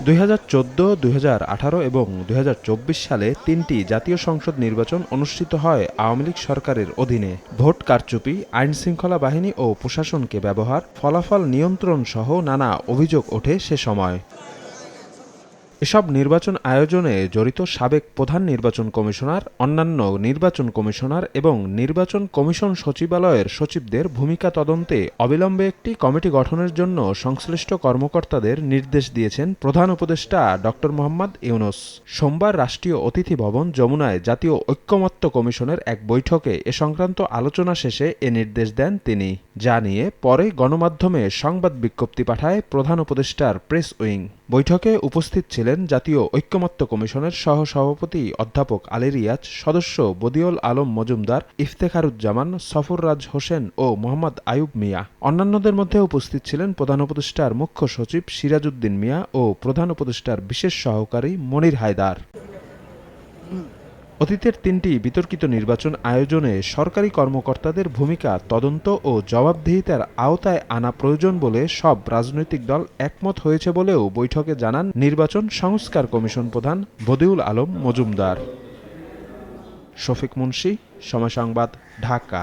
2014, 2018 এবং 2024 সালে 3টি জাতীয় সংসদ নির্বাচন অনুষ্ঠিত হয় আওয়ামী লীগ সরকারের অধীনে। ভোট কারচুপি, আইনশৃঙ্খলা বাহিনী ও প্রশাসনকে ব্যবহার, ফলাফল নিয়ন্ত্রণ সহ নানা অভিযোগ ওঠে সে সময়। এসব নির্বাচন আয়োজনে জড়িত সাবেক প্রধান নির্বাচন কমিশনার, অন্যান্য নির্বাচন কমিশনার এবং নির্বাচন কমিশন সচিবালয়ের সচিবদের ভূমিকা তদন্তে অবিলম্বে একটি কমিটি গঠনের জন্য সংশ্লিষ্ট কর্মকর্তাদের নির্দেশ দিয়েছেন প্রধান উপদেষ্টা ড. মোহাম্মদ ইউনূস। সোমবার রাষ্ট্রীয় অতিথি ভবন যমুনায় জাতীয় ঐকমত্য কমিশনের এক বৈঠকে এ সংক্রান্ত আলোচনা শেষে এ নির্দেশ দেন তিনি, যা নিয়ে পরে গণমাধ্যমে সংবাদ বিজ্ঞপ্তি পাঠায় প্রধান উপদেষ্টার প্রেস উইং। বৈঠকে উপস্থিত ছিলেন জাতীয় ঐকমত্য কমিশনের সহসভাপতি অধ্যাপক আলী রিয়াজ, সদস্য বদিউল আলম মজুমদার, ইফতেখারুজ্জামান, সফররাজ হোসেন ও মোহাম্মদ আইয়ুব মিয়া। অন্যান্যদের মধ্যে উপস্থিত ছিলেন প্রধান উপদেষ্টার মুখ্য সচিব সিরাজউদ্দিন মিয়া ও প্রধান উপদেষ্টার বিশেষ সহকারী মনির হায়দার। অতীতের 3টি বিতর্কিত নির্বাচন আয়োজনে সরকারি কর্মকর্তাদের ভূমিকা তদন্ত ও জবাবদিহিতার আওতায় আনা প্রয়োজন বলে সব রাজনৈতিক দল একমত হয়েছে বলেও বৈঠকে জানান নির্বাচন সংস্কার কমিশন প্রধান বদিউল আলম মজুমদার। শফিক মুন্সী, সময় সংবাদ, ঢাকা।